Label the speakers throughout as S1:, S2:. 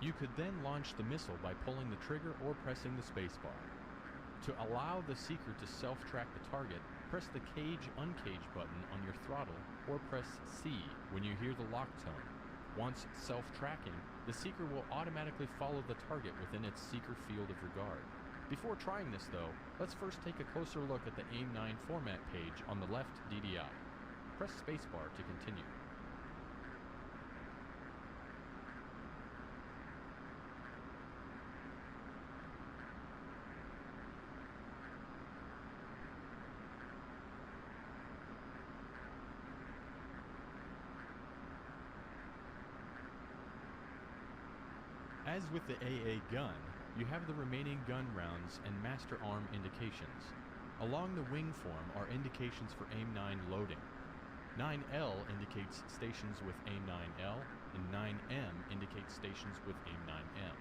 S1: You could then launch the missile by pulling the trigger or pressing the spacebar. To allow the seeker to self-track the target, press the cage-uncage button on your throttle or press C when you hear the lock tone. Once self-tracking, the seeker will automatically follow the target within its seeker field of regard. Before trying this though, let's first take a closer look at the AIM-9 format page on the left DDI. Press spacebar to continue. As with the AA gun, you have the remaining gun rounds and master arm indications. Along the wing form are indications for AIM-9 loading. 9L indicates stations with AIM-9L, and 9M indicates stations with AIM-9M.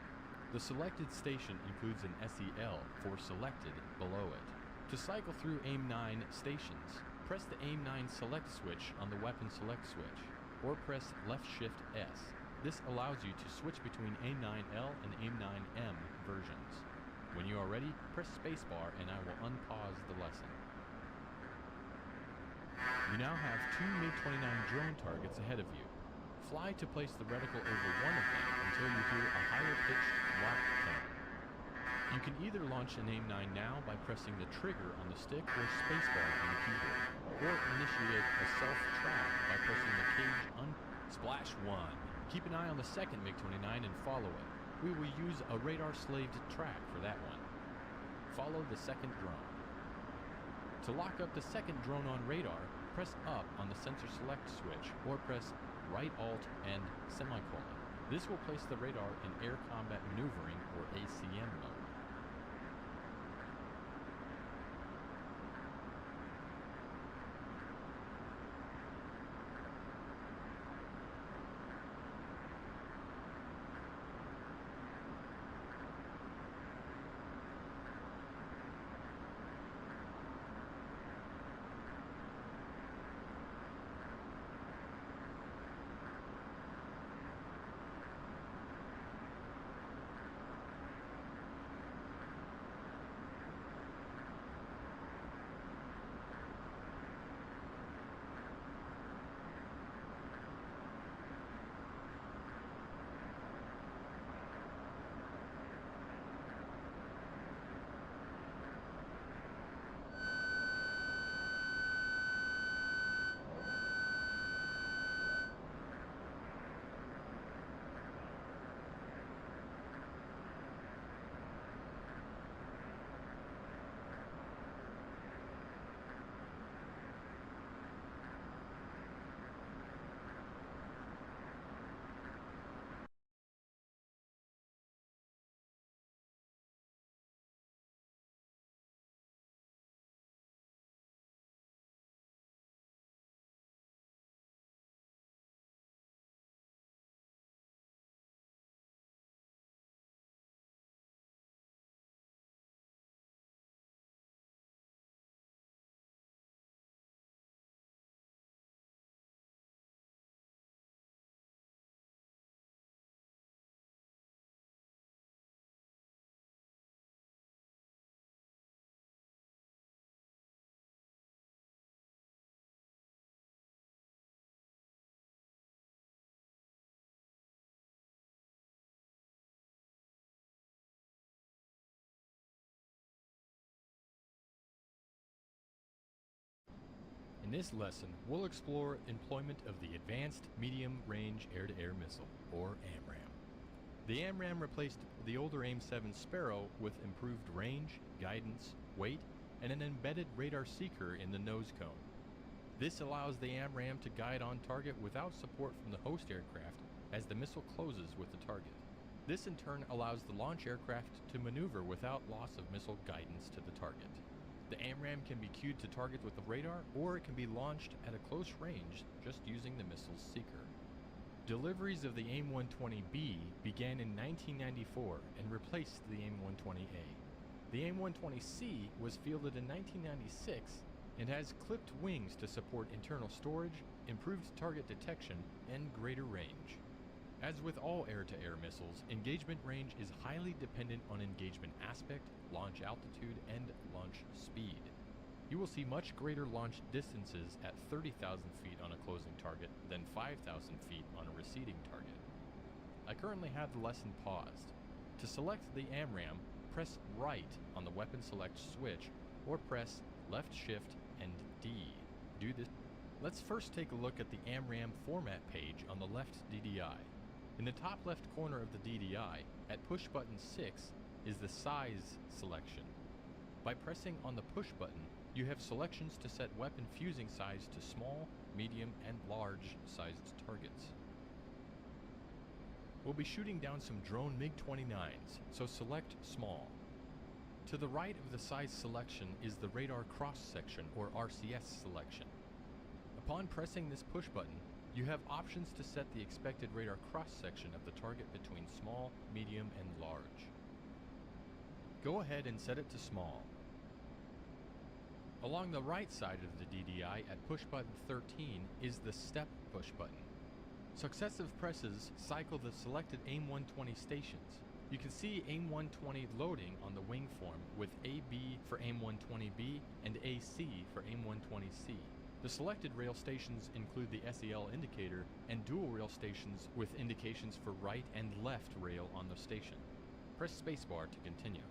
S1: The selected station includes an SEL for selected below it. To cycle through AIM-9 stations, press the AIM-9 select switch on the weapon select switch, or press left shift S. This allows you to switch between AIM-9L and AIM-9M versions. When you are ready, press spacebar and I will unpause the lesson. You now have two MiG-29 drone targets ahead of you. Fly to place the reticle over one of them until you hear a higher pitched lock tone. You can either launch an AIM-9 now by pressing the trigger on the stick or spacebar on the keyboard, or initiate a self-track by pressing the cage Splash 1. Keep an eye on the second MiG-29 and follow it. We will use a radar-slaved track for that one. Follow the second drone. To lock up the second drone on radar, press up on the sensor select switch or press right alt and semicolon. This will place the radar in air combat maneuvering or ACM mode. In this lesson, we'll explore employment of the Advanced Medium Range Air-to-Air Missile, or AMRAAM. The AMRAAM replaced the older AIM-7 Sparrow with improved range, guidance, weight, and an embedded radar seeker in the nose cone. This allows the AMRAAM to guide on target without support from the host aircraft as the missile closes with the target. This in turn allows the launch aircraft to maneuver without loss of missile guidance to the target. The AMRAAM can be cued to target with the radar, or it can be launched at a close range just using the missile's seeker. Deliveries of the AIM-120B began in 1994 and replaced the AIM-120A. The AIM-120C was fielded in 1996 and has clipped wings to support internal storage, improved target detection, and greater range. As with all air-to-air missiles, engagement range is highly dependent on engagement aspect, launch altitude, and launch speed. You will see much greater launch distances at 30,000 feet on a closing target than 5,000 feet on a receding target. I currently have the lesson paused. To select the AMRAM, press right on the weapon select switch or press left shift and D. Do this. Let's first take a look at the AMRAM format page on the left DDI. In the top left corner of the DDI, at push button 6, is the size selection. By pressing on the push button, you have selections to set weapon fusing size to small, medium, and large sized targets. We'll be shooting down some drone MiG-29s, so select small. To the right of the size selection is the radar cross section or RCS selection. Upon pressing this push button, you have options to set the expected radar cross section of the target between small, medium, and large. Go ahead and set it to small. Along the right side of the DDI at push button 13 is the step push button. Successive presses cycle the selected AIM-120 stations. You can see AIM-120 loading on the wing form with AB for AIM-120B and AC for AIM-120C. The selected rail stations include the SEL indicator and dual rail stations with indications for right and left rail on the station. Press spacebar to continue.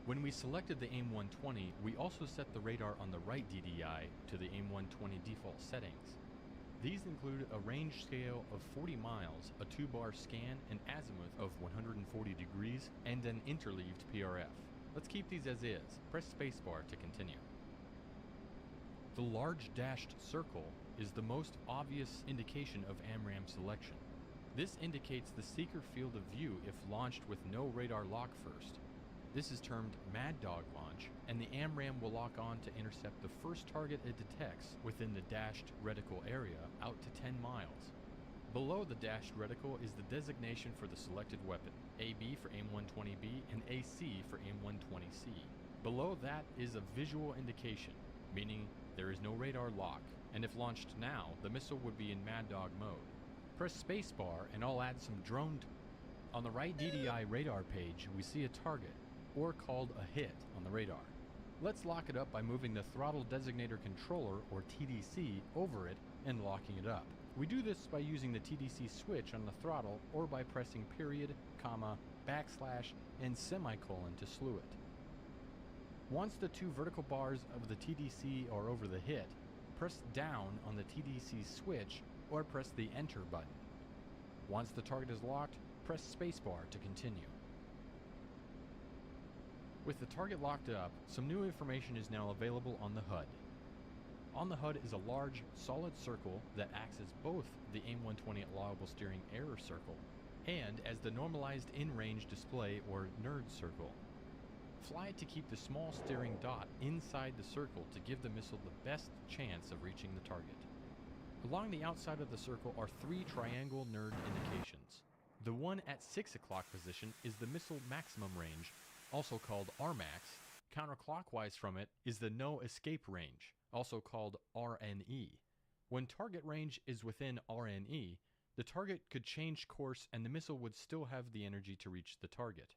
S1: When we selected the AIM-120, we also set the radar on the right DDI to the AIM-120 default settings. These include a range scale of 40 miles, a 2-bar scan, an azimuth of 140 degrees, and an interleaved PRF. Let's keep these as is. Press spacebar to continue. The large dashed circle is the most obvious indication of AMRAM selection. This indicates the seeker field of view if launched with no radar lock first. This is termed Mad Dog launch, and the AMRAM will lock on to intercept the first target it detects within the dashed reticle area out to 10 miles. Below the dashed reticle is the designation for the selected weapon, AB for AIM-120B and AC for AIM-120C. Below that is a visual indication, meaning there is no radar lock, and if launched now, the missile would be in Mad Dog mode. Press spacebar and I'll add some drone. On the right DDI radar page, we see a target, or called a hit, on the radar. Let's lock it up by moving the throttle designator controller, or TDC, over it and locking it up. We do this by using the TDC switch on the throttle or by pressing period, comma, backslash, and semicolon to slew it. Once the two vertical bars of the TDC are over the hit, press down on the TDC switch or press the enter button. Once the target is locked, press spacebar to continue. With the target locked up, some new information is now available on the HUD. On the HUD is a large, solid circle that acts as both the AIM-120 allowable steering error circle and as the normalized in-range display or NERD circle. Fly to keep the small steering dot inside the circle to give the missile the best chance of reaching the target. Along the outside of the circle are 3 triangle NERD indications. The one at 6 o'clock position is the missile maximum range, also called RMAX. Counterclockwise from it is the no escape range, also called RNE. When target range is within RNE, the target could change course and the missile would still have the energy to reach the target.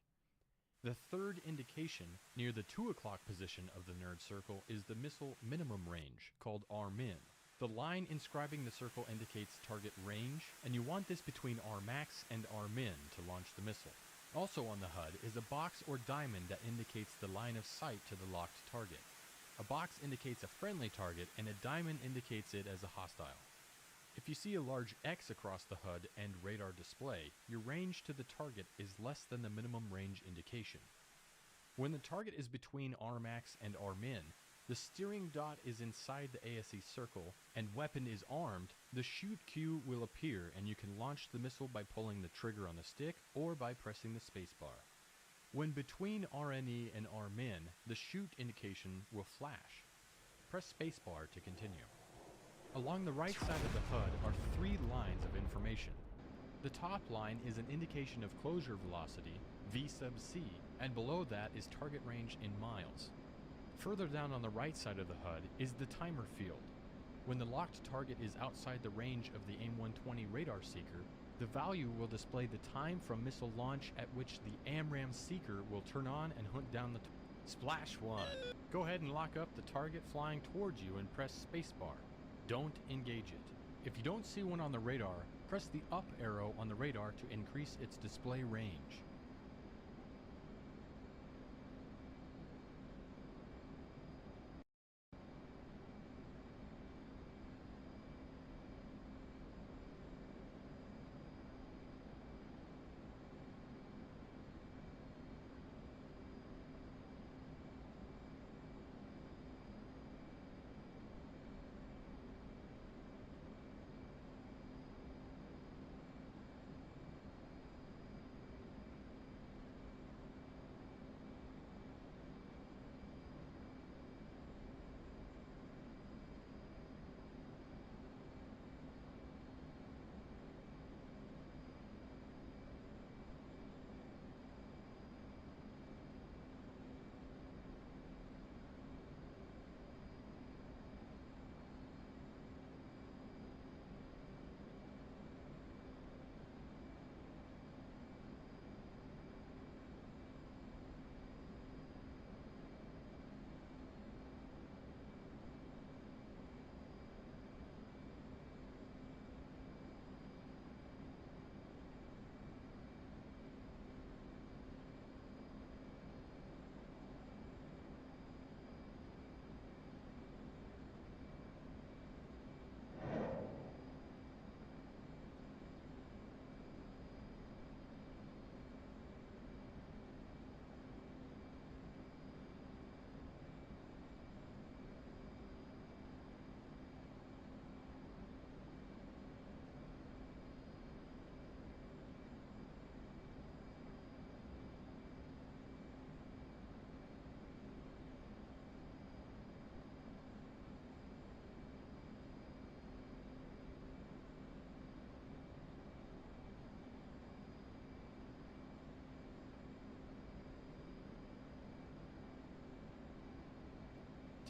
S1: The third indication, near the 2 o'clock position of the NERD circle, is the missile minimum range, called RMIN. The line inscribing the circle indicates target range, and you want this between RMAX and RMIN to launch the missile. Also on the HUD is a box or diamond that indicates the line of sight to the locked target. A box indicates a friendly target, and a diamond indicates it as a hostile. If you see a large X across the HUD and radar display, your range to the target is less than the minimum range indication. When the target is between RMAX and RMIN, the steering dot is inside the ASE circle, and weapon is armed, the shoot cue will appear and you can launch the missile by pulling the trigger on the stick or by pressing the spacebar. When between RNE and RMIN, the shoot indication will flash. Press spacebar to continue. Along the right side of the HUD are 3 lines of information. The top line is an indication of closure velocity, V sub c, and below that is target range in miles. Further down on the right side of the HUD is the timer field. When the locked target is outside the range of the AIM-120 radar seeker, the value will display the time from missile launch at which the AMRAAM seeker will turn on and hunt down the Splash 1. Go ahead and lock up the target flying towards you and press spacebar. Don't engage it. If you don't see one on the radar, press the up arrow on the radar to increase its display range.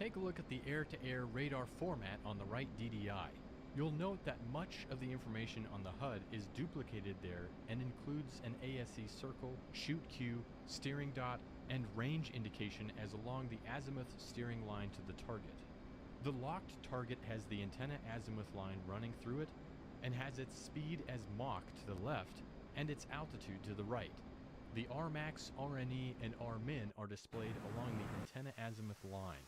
S1: Take a look at the air-to-air radar format on the right DDI. You'll note that much of the information on the HUD is duplicated there and includes an ASE circle, shoot cue, steering dot, and range indication as along the azimuth steering line to the target. The locked target has the antenna azimuth line running through it and has its speed as Mach to the left and its altitude to the right. The Rmax, Rne, and Rmin are displayed along the antenna azimuth line.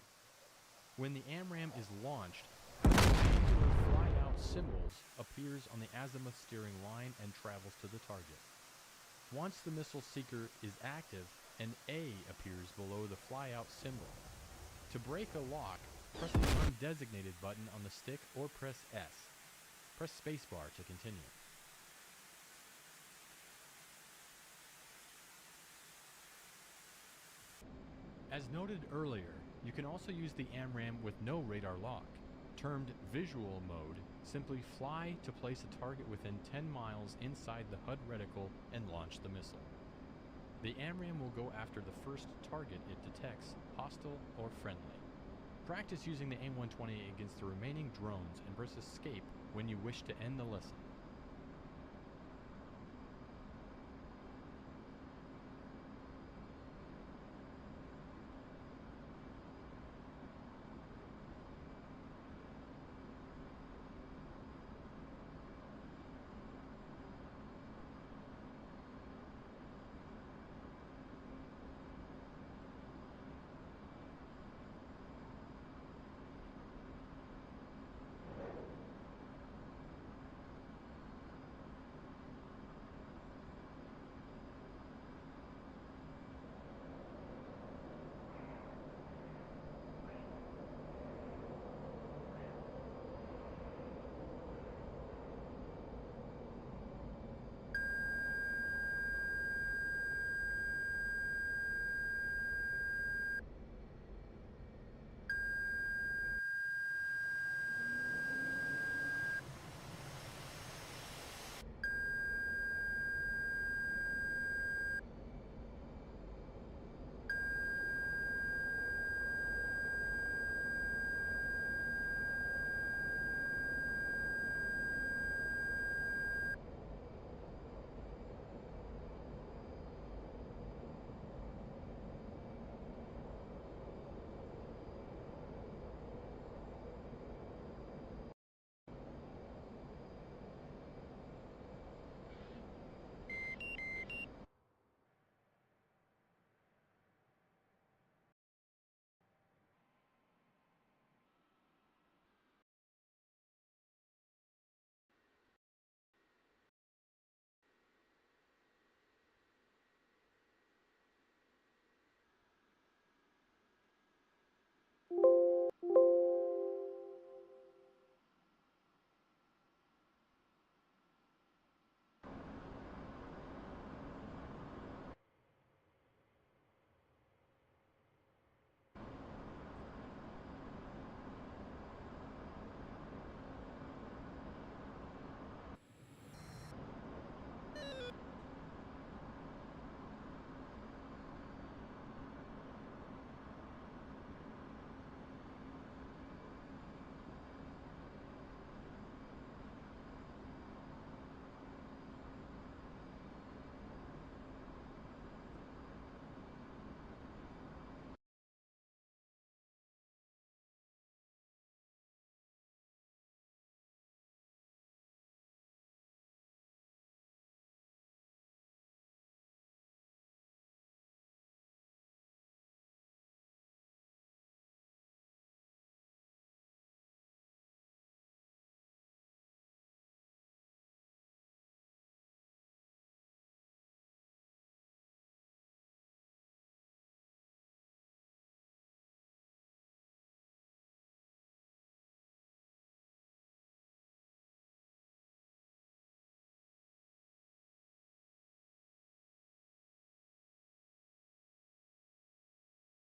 S1: When the AMRAAM is launched, the triangular fly-out symbol appears on the azimuth steering line and travels to the target. Once the missile seeker is active, an A appears below the fly-out symbol. To break a lock, press the undesignated button on the stick or press S. Press spacebar to continue. As noted earlier, you can also use the AMRAAM with no radar lock. Termed visual mode, simply fly to place a target within 10 miles inside the HUD reticle and launch the missile. The AMRAAM will go after the first target it detects, hostile or friendly. Practice using the AIM-120 against the remaining drones and press escape when you wish to end the lesson.